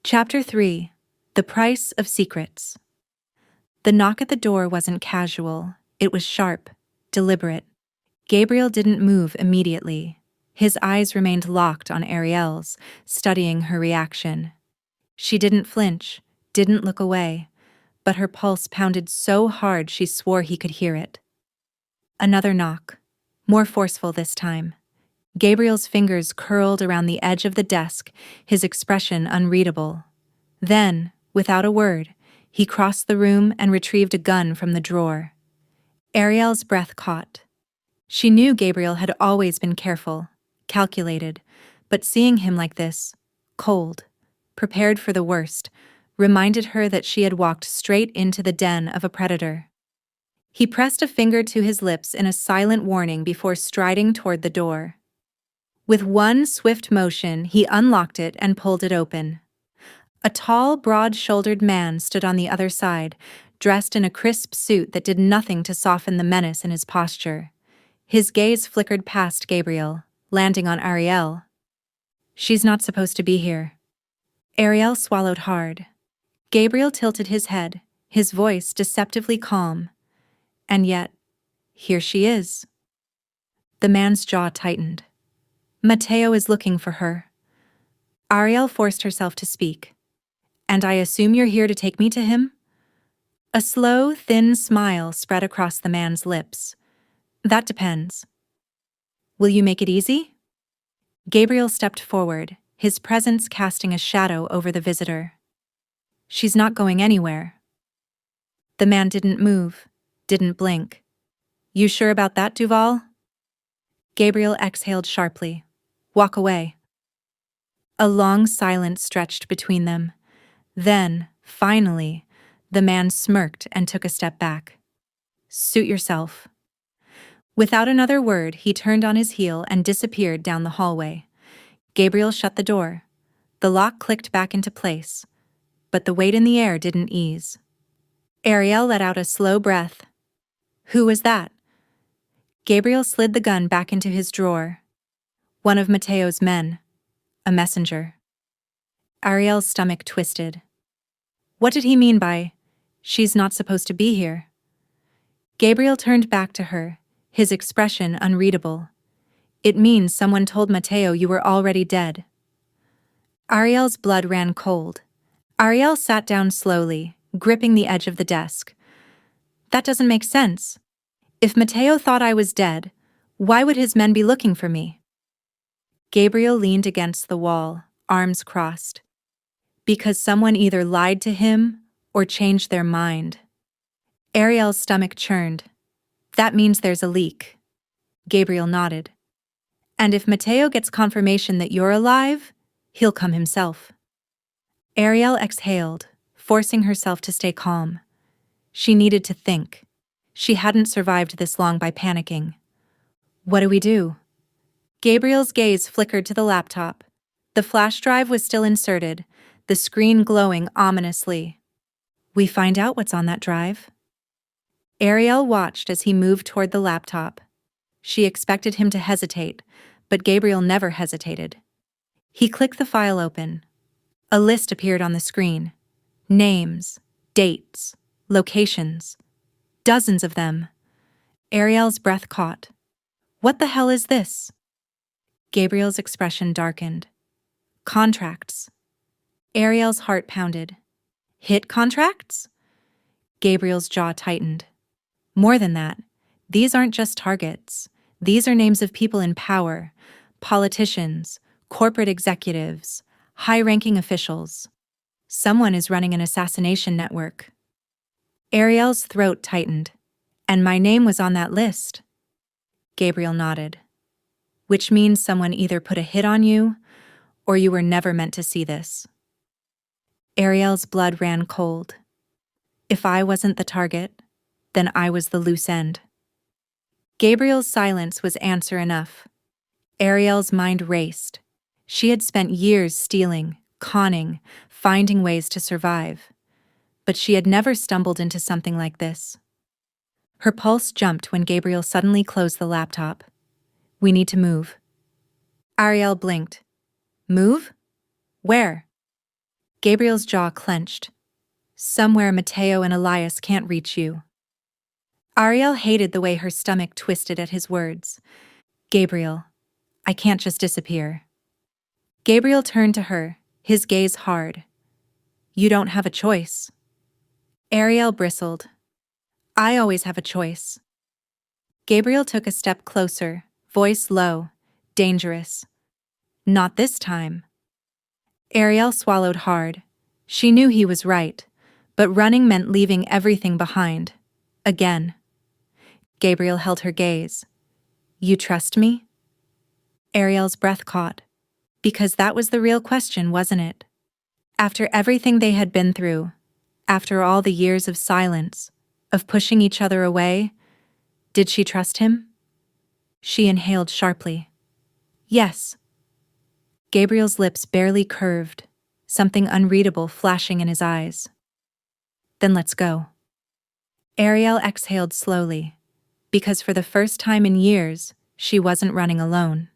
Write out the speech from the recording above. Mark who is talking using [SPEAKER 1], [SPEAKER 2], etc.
[SPEAKER 1] Chapter 3. The Price of Secrets. The knock at the door wasn't casual. It was sharp, deliberate. Gabriel didn't move immediately. His eyes remained locked on Arielle's, studying her reaction. She didn't flinch, didn't look away, but her pulse pounded so hard she swore he could hear it. Another knock, more forceful this time. Gabriel's fingers curled around the edge of the desk, his expression unreadable. Then, without a word, he crossed the room and retrieved a gun from the drawer. Arielle's breath caught. She knew Gabriel had always been careful, calculated, but seeing him like this, cold, prepared for the worst, reminded her that she had walked straight into the den of a predator. He pressed a finger to his lips in a silent warning before striding toward the door. With one swift motion, he unlocked it and pulled it open. A tall, broad-shouldered man stood on the other side, dressed in a crisp suit that did nothing to soften the menace in his posture. His gaze flickered past Gabriel, landing on Arielle. "She's not supposed to be here." Arielle swallowed hard. Gabriel tilted his head, his voice deceptively calm. And yet, here she is. The man's jaw tightened. "Matteo is looking for her." Arielle forced herself to speak. "And I assume you're here to take me to him?" A slow, thin smile spread across the man's lips. "That depends." "Will you make it easy?" Gabriel stepped forward, his presence casting a shadow over the visitor. "She's not going anywhere." The man didn't move, didn't blink. "You sure about that, Duval?" Gabriel exhaled sharply. "Walk away." A long silence stretched between them. Then, finally, the man smirked and took a step back. "Suit yourself." Without another word, he turned on his heel and disappeared down the hallway. Gabriel shut the door. The lock clicked back into place, but the weight in the air didn't ease. Arielle let out a slow breath. "Who was that?" Gabriel slid the gun back into his drawer. "One of Matteo's men. A messenger." Arielle's stomach twisted. What did he mean by, "She's not supposed to be here"? Gabriel turned back to her, his expression unreadable. "It means someone told Matteo you were already dead." Arielle's blood ran cold. Arielle sat down slowly, gripping the edge of the desk. "That doesn't make sense. If Matteo thought I was dead, why would his men be looking for me?" Gabriel leaned against the wall, arms crossed. "Because someone either lied to him or changed their mind." Arielle's stomach churned. "That means there's a leak." Gabriel nodded. "And if Matteo gets confirmation that you're alive, he'll come himself." Arielle exhaled, forcing herself to stay calm. She needed to think. She hadn't survived this long by panicking. "What do we do?" Gabriel's gaze flickered to the laptop. The flash drive was still inserted, the screen glowing ominously. "We find out what's on that drive." Arielle watched as he moved toward the laptop. She expected him to hesitate, but Gabriel never hesitated. He clicked the file open. A list appeared on the screen. Names, dates, locations. Dozens of them. Arielle's breath caught. "What the hell is this?" Gabriel's expression darkened. "Contracts." Arielle's heart pounded. "Hit contracts?" Gabriel's jaw tightened. "More than that. These aren't just targets. These are names of people in power, politicians, corporate executives, high-ranking officials. Someone is running an assassination network." Arielle's throat tightened. "And my name was on that list." Gabriel nodded. "Which means someone either put a hit on you, or you were never meant to see this." Arielle's blood ran cold. If I wasn't the target, then I was the loose end. Gabriel's silence was answer enough. Arielle's mind raced. She had spent years stealing, conning, finding ways to survive. But she had never stumbled into something like this. Her pulse jumped when Gabriel suddenly closed the laptop. "We need to move." Arielle blinked. "Move? Where?" Gabriel's jaw clenched. Somewhere Matteo and Elias can't reach you. Arielle hated the way her stomach twisted at his words. Gabriel, I can't just disappear. Gabriel turned to her, his gaze hard. You don't have a choice. Arielle bristled. I always have a choice. Gabriel took a step closer, voice low, dangerous. Not this time. Arielle swallowed hard. She knew he was right, but running meant leaving everything behind. Again. Gabriel held her gaze. You trust me? Arielle's breath caught. Because that was the real question, wasn't it? After everything they had been through, after all the years of silence, of pushing each other away, did she trust him? She inhaled sharply. Yes. Gabriel's lips barely curved, something unreadable flashing in his eyes. Then let's go. Arielle exhaled slowly, because for the first time in years, she wasn't running alone.